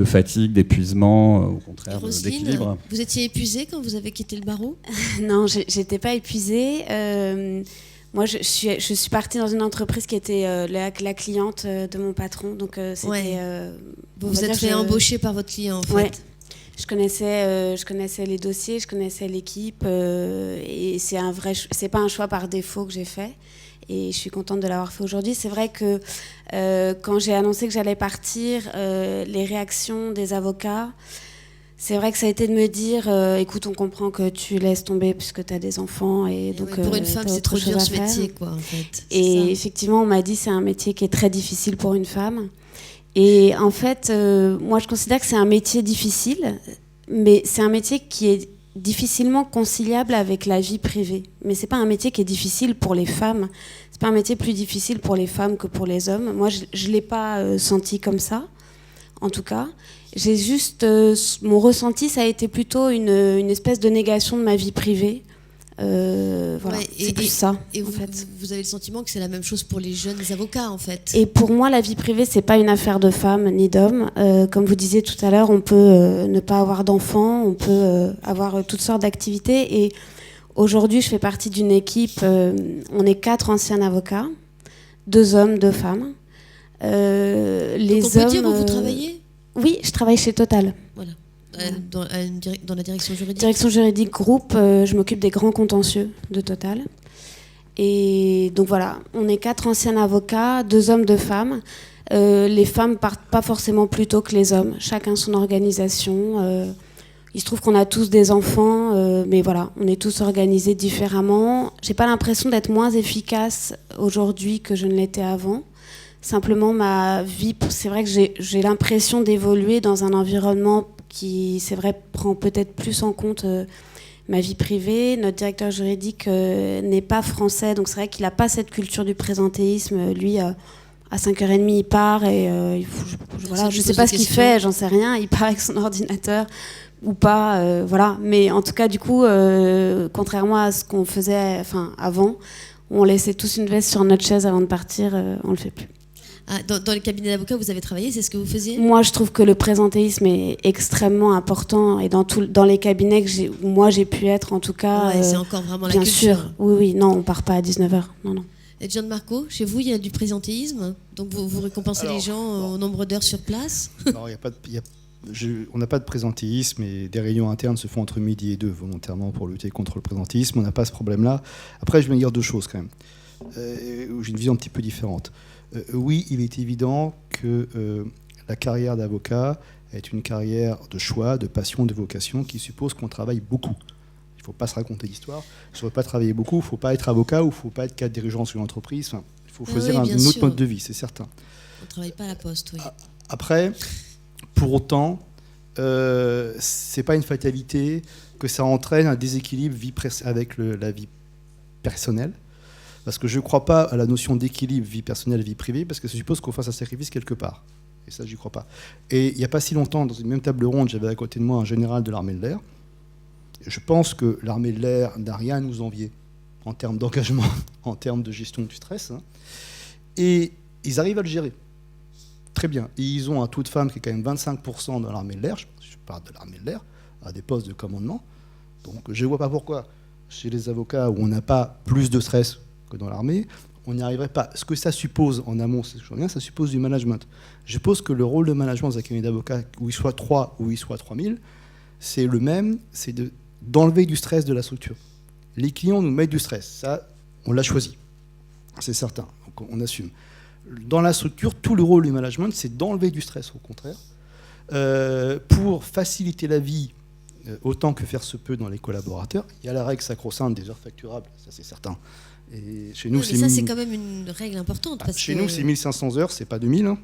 fatigue, d'épuisement, au contraire d'équilibre. Vous étiez épuisée quand vous avez quitté le barreau ? Non, j'étais pas épuisée. Moi, je suis partie dans une entreprise qui était la cliente de mon patron, donc c'était. Ouais. Vous vous êtes fait embaucher par votre client, en fait. Ouais. Je connaissais les dossiers, je connaissais l'équipe, et c'est pas un choix par défaut que j'ai fait. Et je suis contente de l'avoir fait aujourd'hui. C'est vrai que quand j'ai annoncé que j'allais partir, les réactions des avocats, c'est vrai que ça a été de me dire écoute, on comprend que tu laisses tomber puisque tu as des enfants. Et donc, pour une femme, c'est trop dur ce métier, quoi, en fait. Et effectivement, on m'a dit c'est un métier qui est très difficile pour une femme. Et en fait, moi, je considère que c'est un métier difficile, mais c'est un métier qui est difficilement conciliable avec la vie privée. Mais c'est pas un métier qui est difficile pour les femmes. C'est pas un métier plus difficile pour les femmes que pour les hommes. Moi, je l'ai pas senti comme ça, en tout cas. J'ai juste... mon ressenti, ça a été plutôt une espèce de négation de ma vie privée. Voilà, Ouais, c'est plus ça, Et en vous, fait. vous avez le sentiment que c'est la même chose pour les jeunes avocats, en fait. Et pour moi, la vie privée, c'est pas une affaire de femmes ni d'hommes. Comme vous disiez tout à l'heure, on peut ne pas avoir d'enfants, on peut avoir toutes sortes d'activités. Et aujourd'hui, je fais partie d'une équipe, on est 4 anciens avocats, 2 hommes, 2 femmes. Les Donc on peut hommes, dire où vous travaillez? Oui, je travaille chez Total. Voilà. Dans la direction juridique. Direction juridique groupe, je m'occupe des grands contentieux de Total. Et donc voilà, on est 4 anciens avocats, 2 hommes, 2 femmes. Les femmes partent pas forcément plus tôt que les hommes, chacun son organisation. Il se trouve qu'on a tous des enfants, mais voilà, on est tous organisés différemment. J'ai pas l'impression d'être moins efficace aujourd'hui que je ne l'étais avant. Simplement, ma vie, c'est vrai que j'ai l'impression d'évoluer dans un environnement qui, c'est vrai, prend peut-être plus en compte ma vie privée. Notre directeur juridique n'est pas français, donc c'est vrai qu'il n'a pas cette culture du présentéisme. Lui, à 5h30, il part et voilà, je ne sais pas ce qu'il fait, j'en sais rien. Il part avec son ordinateur ou pas, voilà. Mais en tout cas, du coup, contrairement à ce qu'on faisait avant, on laissait tous une veste sur notre chaise avant de partir, on ne le fait plus. Ah, dans les cabinets d'avocats, vous avez travaillé, c'est ce que vous faisiez? Moi, je trouve que le présentéisme est extrêmement important et dans les cabinets où moi j'ai pu être, en tout cas. Ouais, c'est encore vraiment la bien culture. sûr, oui, non, on part pas à 19h, non. Et Gianmarco, chez vous, il y a du présentéisme, donc vous récompensez les gens au nombre d'heures sur place? Non, on n'a pas de présentéisme et des réunions internes se font entre midi et 2 volontairement pour lutter contre le présentéisme. On n'a pas ce problème-là. Après, je vais dire 2 choses quand même, où j'ai une vision un petit peu différente. Oui, il est évident que la carrière d'avocat est une carrière de choix, de passion, de vocation qui suppose qu'on travaille beaucoup. Il ne faut pas se raconter d'histoire. Si on ne veut pas travailler beaucoup, il ne faut pas être avocat ou il ne faut pas être cadre dirigeant sur une entreprise. Enfin, il faut choisir un autre mode de vie, c'est certain. On ne travaille pas à la poste, oui. Après, pour autant, ce n'est pas une fatalité que ça entraîne un déséquilibre avec la vie personnelle. Parce que je ne crois pas à la notion d'équilibre vie personnelle et vie privée, parce que ça suppose qu'on fasse un sacrifice quelque part. Et ça, j'y crois pas. Et il n'y a pas si longtemps, dans une même table ronde, j'avais à côté de moi un général de l'armée de l'air. Je pense que l'armée de l'air n'a rien à nous envier en termes d'engagement, en termes de gestion du stress. Hein. Et ils arrivent à le gérer. Très bien. Et ils ont un taux de femmes qui est quand même 25% dans l'armée de l'air. Je parle de l'armée de l'air, à des postes de commandement. Donc je ne vois pas pourquoi, chez les avocats où on n'a pas plus de stress que dans l'armée, on n'y arriverait pas. Ce que ça suppose en amont, c'est toujours bien, ça suppose du management. Je suppose que le rôle de management dans un cabinet d'avocats, où il soit 3 ou il soit 3000, c'est le même, c'est d'enlever du stress de la structure. Les clients nous mettent du stress, ça, on l'a choisi, c'est certain, donc on assume. Dans la structure, tout le rôle du management, c'est d'enlever du stress, au contraire, pour faciliter la vie autant que faire se peut dans les collaborateurs. Il y a la règle sacro-sainte des heures facturables, ça c'est certain. Et chez nous, mais ça, c'est quand même une règle importante. Parce chez que... nous, c'est 1500 heures, c'est pas 2000. Hein.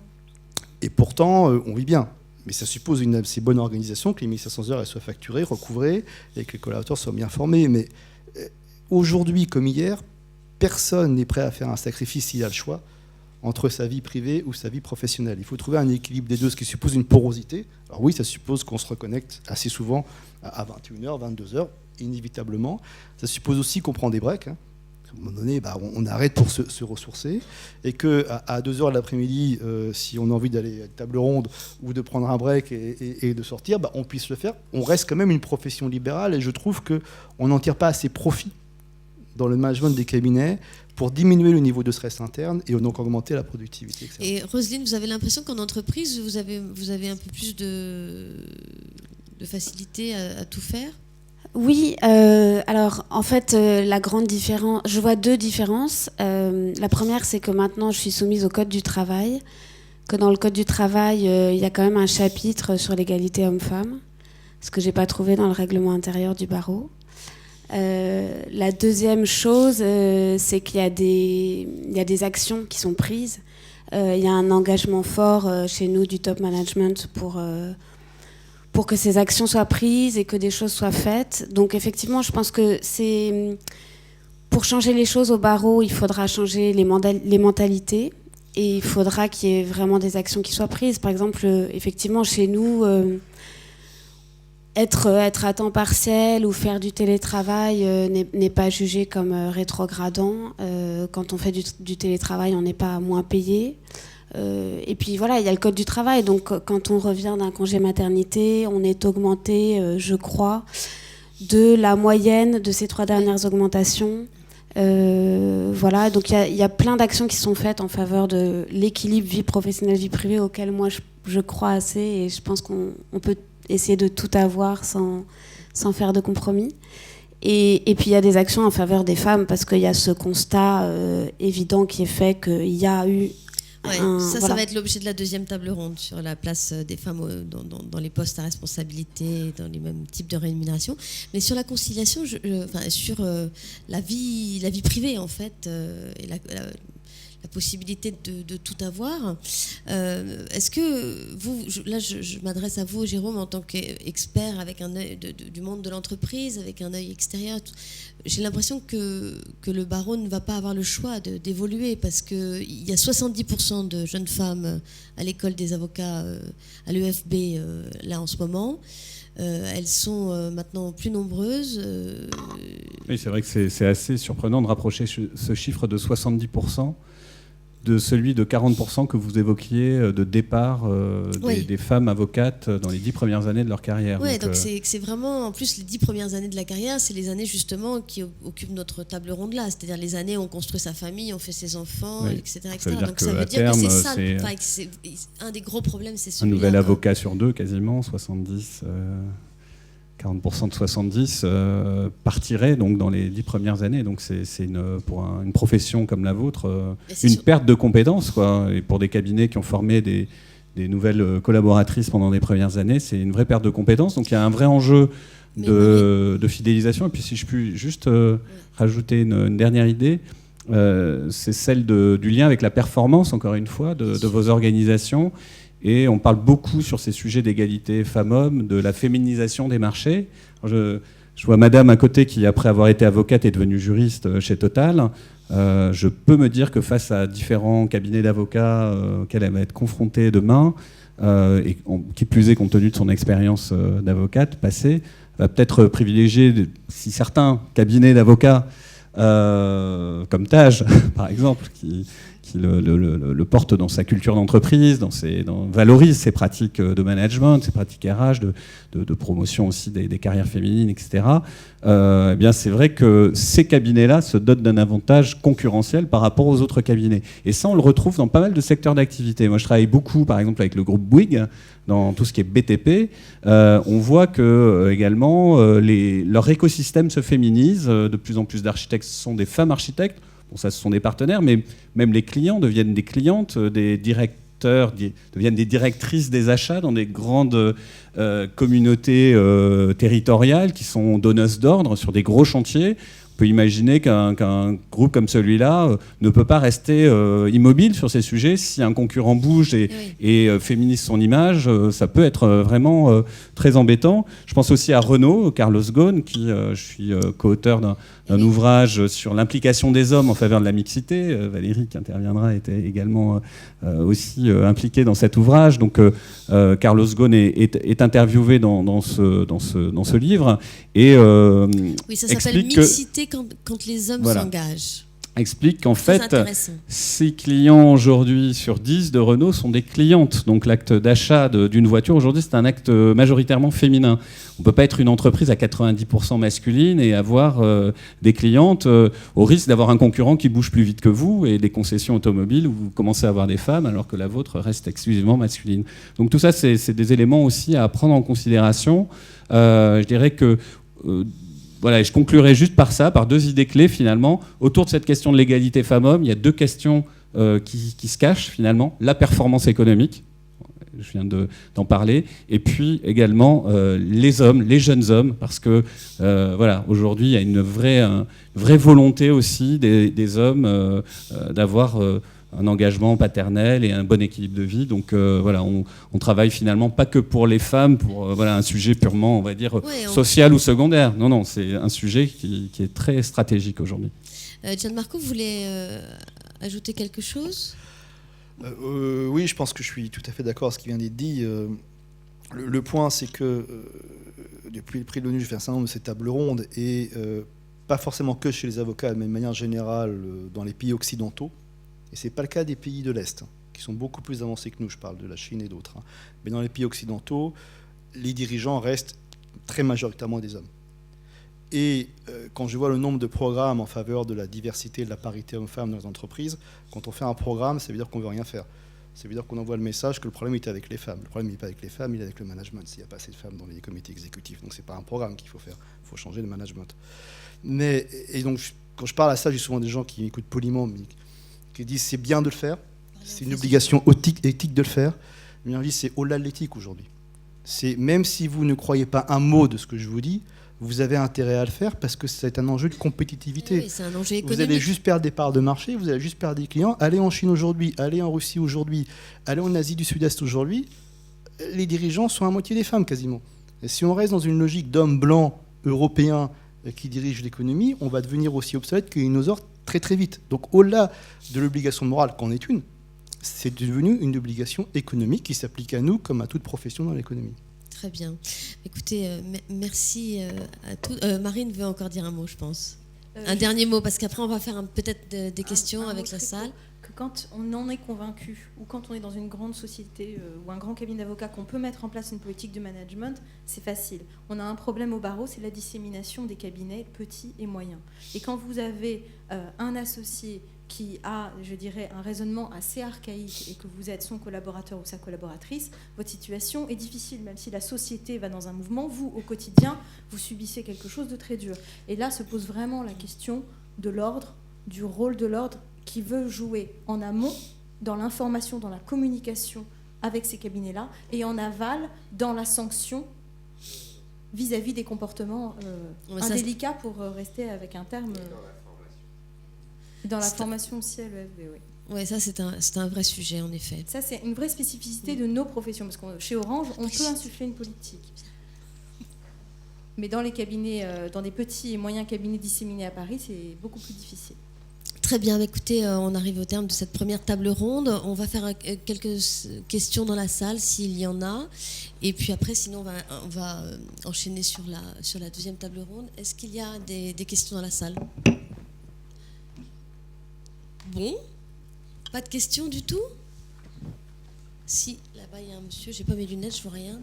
Et pourtant, on vit bien. Mais ça suppose une assez bonne organisation, que les 1500 heures elles soient facturées, recouvrées, et que les collaborateurs soient bien formés. Mais aujourd'hui, comme hier, personne n'est prêt à faire un sacrifice s'il a le choix entre sa vie privée ou sa vie professionnelle. Il faut trouver un équilibre des deux, ce qui suppose une porosité. Alors oui, ça suppose qu'on se reconnecte assez souvent à 21h, 22h, inévitablement. Ça suppose aussi qu'on prend des breaks. Hein. À un moment donné, on arrête pour se ressourcer, et qu'à 2h de l'après-midi, si on a envie d'aller à une table ronde ou de prendre un break et de sortir, on puisse le faire. On reste quand même une profession libérale, et je trouve qu'on n'en tire pas assez profit dans le management des cabinets pour diminuer le niveau de stress interne et donc augmenter la productivité, etc. Et Roselyne, vous avez l'impression qu'en entreprise, vous avez un peu plus de facilité à tout faire ? Oui, alors en fait, la grande différence, je vois 2 différences. La première, c'est que maintenant, je suis soumise au Code du travail, que dans le Code du travail, il y a quand même un chapitre sur l'égalité homme-femme, ce que j'ai pas trouvé dans le règlement intérieur du barreau. La deuxième chose, c'est qu'il y a des actions qui sont prises. Il y a un engagement fort chez nous du top management pour que ces actions soient prises et que des choses soient faites. Donc effectivement, je pense que pour changer les choses au barreau, il faudra changer les mentalités et il faudra qu'il y ait vraiment des actions qui soient prises. Par exemple, effectivement, chez nous, être à temps partiel ou faire du télétravail n'est pas jugé comme rétrogradant. Quand on fait du télétravail, on n'est pas moins payé. Et puis voilà, il y a le code du travail. Donc quand on revient d'un congé maternité, on est augmenté, je crois, de la moyenne de ces 3 dernières augmentations. Voilà, donc il y a plein d'actions qui sont faites en faveur de l'équilibre vie professionnelle, vie privée, auquel moi je crois assez, et je pense qu'on peut essayer de tout avoir sans faire de compromis. Et puis il y a des actions en faveur des femmes, parce qu'il y a ce constat évident qui est fait qu'il y a eu ça va être l'objet de la deuxième table ronde sur la place des femmes dans les postes à responsabilité, dans les mêmes types de rémunération. Mais sur la conciliation, sur la vie privée en fait, et la possibilité de tout avoir. Est-ce que vous, je m'adresse à vous, Jérôme, en tant qu'expert avec un œil du monde de l'entreprise, avec un œil extérieur. J'ai l'impression que le barreau ne va pas avoir le choix d'évoluer, parce qu'il y a 70% de jeunes femmes à l'école des avocats à l'EFB là en ce moment. Elles sont maintenant plus nombreuses. Oui, c'est vrai que c'est assez surprenant de rapprocher ce chiffre de 70% de celui de 40% que vous évoquiez de départ des femmes avocates dans les 10 premières années de leur carrière. Oui, donc c'est vraiment, en plus, les 10 premières années de la carrière, c'est les années justement qui occupent notre table ronde là, c'est-à-dire les années où on construit sa famille, on fait ses enfants, etc. Ça veut dire donc ça veut dire que c'est ça, un des gros problèmes, c'est celui-là. Un nouvel avocat sur 2, quasiment, 70... 40% de 70 partiraient donc dans les 10 premières années. Donc c'est pour une profession comme la vôtre, une perte de compétences, quoi. Et pour des cabinets qui ont formé des nouvelles collaboratrices pendant les premières années, c'est une vraie perte de compétences. Donc il y a un vrai enjeu de fidélisation. Et puis si je puis juste rajouter une dernière idée, c'est celle du lien avec la performance, encore une fois, de vos organisations. Et on parle beaucoup sur ces sujets d'égalité femmes-hommes, de la féminisation des marchés. Je vois madame à côté qui, après avoir été avocate, est devenue juriste chez Total. Je peux me dire que face à différents cabinets d'avocats auxquels elle va être confrontée demain, et qui plus est compte tenu de son expérience d'avocate passée, va peut-être privilégier, si certains cabinets d'avocats, comme Taj, par exemple, qui le porte dans sa culture d'entreprise, valorise ses pratiques de management, ses pratiques RH, de promotion aussi des carrières féminines, etc. Eh bien, c'est vrai que ces cabinets-là se dotent d'un avantage concurrentiel par rapport aux autres cabinets. Et ça, on le retrouve dans pas mal de secteurs d'activité. Moi, je travaille beaucoup, par exemple, avec le groupe Bouygues, dans tout ce qui est BTP. On voit que également leur écosystème se féminise. De plus en plus d'architectes sont des femmes architectes. Bon, ça, ce sont des partenaires, mais même les clients deviennent des clientes, des directeurs deviennent des directrices des achats dans des grandes communautés territoriales qui sont donneuses d'ordre sur des gros chantiers. On peut imaginer qu'un groupe comme celui-là ne peut pas rester immobile sur ces sujets. Si un concurrent bouge et féminise son image, ça peut être vraiment très embêtant. Je pense aussi à Renault, Carlos Ghosn, qui je suis co-auteur d'un ouvrage sur l'implication des hommes en faveur de la mixité. Valérie, qui interviendra, était également aussi impliquée dans cet ouvrage. Donc Carlos Ghosn est interviewé dans ce livre. Et oui, ça s'appelle mixité quand les hommes s'engagent. Explique qu'en fait, 6 clients aujourd'hui sur 10 de Renault sont des clientes. Donc l'acte d'achat d'une voiture aujourd'hui, c'est un acte majoritairement féminin. On ne peut pas être une entreprise à 90% masculine et avoir des clientes au risque d'avoir un concurrent qui bouge plus vite que vous et des concessions automobiles où vous commencez à avoir des femmes alors que la vôtre reste exclusivement masculine. Donc tout ça, c'est des éléments aussi à prendre en considération. Je dirais que... Voilà, et je conclurai juste par ça, par 2 idées clés finalement. Autour de cette question de l'égalité femmes-hommes, il y a 2 questions qui se cachent finalement. La performance économique, je viens d'en parler, et puis également les hommes, les jeunes hommes, parce que voilà, aujourd'hui il y a une vraie volonté aussi des hommes d'avoir un engagement paternel et un bon équilibre de vie. Donc voilà, on travaille finalement pas que pour les femmes, pour voilà, un sujet purement, on va dire, social ou secondaire. Non, non, c'est un sujet qui est très stratégique aujourd'hui. Gianmarco, vous voulez ajouter quelque chose ? Oui, je pense que je suis tout à fait d'accord avec ce qui vient d'être dit. Le point, c'est que depuis le prix de l'ONU, je fais un certain nombre de ces tables rondes, et pas forcément que chez les avocats, mais de manière générale dans les pays occidentaux. Et ce n'est pas le cas des pays de l'Est, qui sont beaucoup plus avancés que nous. Je parle de la Chine et d'autres. Mais dans les pays occidentaux, les dirigeants restent très majoritairement des hommes. Et quand je vois le nombre de programmes en faveur de la diversité et de la parité homme-femme dans les entreprises, quand on fait un programme, ça veut dire qu'on ne veut rien faire. Ça veut dire qu'on envoie le message que le problème est avec les femmes. Le problème n'est pas avec les femmes, il est avec le management. S'il n'y a pas assez de femmes dans les comités exécutifs. Donc ce n'est pas un programme qu'il faut faire. Il faut changer le management. Et donc, quand je parle à ça, j'ai souvent des gens qui m'écoutent poliment, mais qui disent c'est bien de le faire, c'est une obligation éthique de le faire. Mais je dis c'est au-delà de l'éthique aujourd'hui. C'est même si vous ne croyez pas un mot de ce que je vous dis, vous avez intérêt à le faire parce que c'est un enjeu de compétitivité. Oui, c'est un enjeu économique. Vous allez juste perdre des parts de marché, vous allez juste perdre des clients. Allez en Chine aujourd'hui, allez en Russie aujourd'hui, allez en Asie du Sud-Est aujourd'hui. Les dirigeants sont à moitié des femmes quasiment. Et si on reste dans une logique d'hommes blancs européens qui dirigent l'économie, on va devenir aussi obsolète que les dinosaures très très vite. Donc au-delà de l'obligation morale qu'en est une, c'est devenu une obligation économique qui s'applique à nous comme à toute profession dans l'économie. Très bien. Écoutez, merci à tous. Marine veut encore dire un mot, je pense. Un dernier mot, parce qu'après, on va faire peut-être des questions avec la salle. Que quand on en est convaincu, ou quand on est dans une grande société ou un grand cabinet d'avocats, qu'on peut mettre en place une politique de management, c'est facile. On a un problème au barreau, c'est la dissémination des cabinets petits et moyens. Et quand vous avez un associé qui a, je dirais, un raisonnement assez archaïque et que vous êtes son collaborateur ou sa collaboratrice, votre situation est difficile, même si la société va dans un mouvement. Vous, au quotidien, vous subissez quelque chose de très dur. Et là se pose vraiment la question de l'ordre, du rôle de l'ordre qui veut jouer en amont, dans l'information, dans la communication avec ces cabinets-là, et en aval, dans la sanction vis-à-vis des comportements indélicats, pour rester avec un terme... Dans la formation aussi à l'EFB, oui. Oui, ça c'est un vrai sujet, en effet. Ça, c'est une vraie spécificité de nos professions, parce que chez Orange, on peut insuffler une politique. Mais dans les cabinets, dans des petits et moyens cabinets disséminés à Paris, c'est beaucoup plus difficile. Très bien, écoutez, on arrive au terme de cette première table ronde. On va faire quelques questions dans la salle, s'il y en a. Et puis après, sinon, on va enchaîner sur la deuxième table ronde. Est-ce qu'il y a des questions dans la salle ? Bon, pas de questions du tout ? Si, là-bas il y a un monsieur, j'ai pas mes lunettes, je vois rien.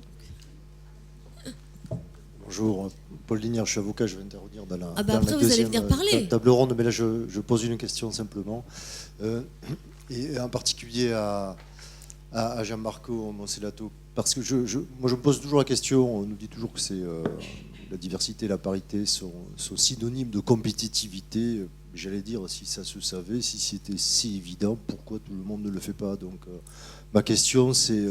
Bonjour, Paul Lignard, je suis avocat, je vais intervenir dans la, après, dans la deuxième table ronde, mais là je pose une question simplement, et en particulier à Gianmarco Monselato, parce que moi je me pose toujours la question, on nous dit toujours que c'est la diversité et la parité sont synonymes de compétitivité. J'allais dire, si ça se savait, si c'était si évident, pourquoi tout le monde ne le fait pas ? Donc, ma question, c'est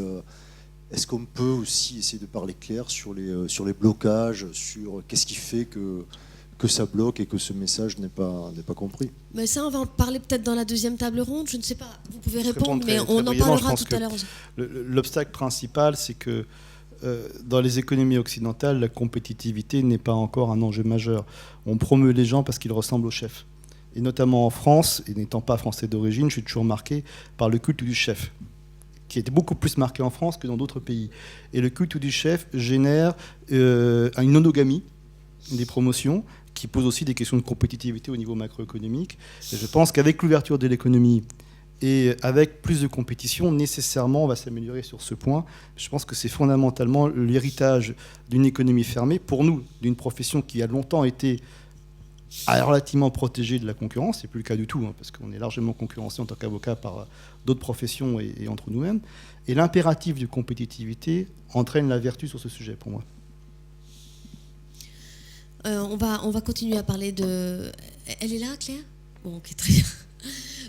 est-ce qu'on peut aussi essayer de parler clair sur les blocages, sur qu'est-ce qui fait que ça bloque et que ce message n'est pas compris ? Mais ça, on va en parler peut-être dans la deuxième table ronde. Je ne sais pas, vous pouvez répondre, mais on en parlera tout à l'heure. L'obstacle principal, c'est que dans les économies occidentales, la compétitivité n'est pas encore un enjeu majeur. On promeut les gens parce qu'ils ressemblent aux chefs. Et notamment en France, et n'étant pas français d'origine, je suis toujours marqué par le culte du chef, qui est beaucoup plus marqué en France que dans d'autres pays. Et le culte du chef génère une monogamie des promotions, qui pose aussi des questions de compétitivité au niveau macroéconomique. Et je pense qu'avec l'ouverture de l'économie et avec plus de compétition, nécessairement, on va s'améliorer sur ce point. Je pense que c'est fondamentalement l'héritage d'une économie fermée, pour nous, d'une profession qui a longtemps été relativement protégé de la concurrence, c'est plus le cas du tout, parce qu'on est largement concurrencé en tant qu'avocat par d'autres professions et entre nous-mêmes. Et l'impératif de compétitivité entraîne la vertu sur ce sujet, pour moi. On va continuer à parler de... Elle est là, Claire ? Bon, ok, très bien.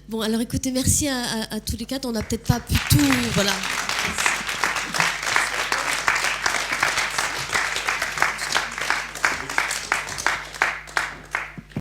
Bon, alors écoutez, merci à tous les quatre. On n'a peut-être pas pu tout... Voilà.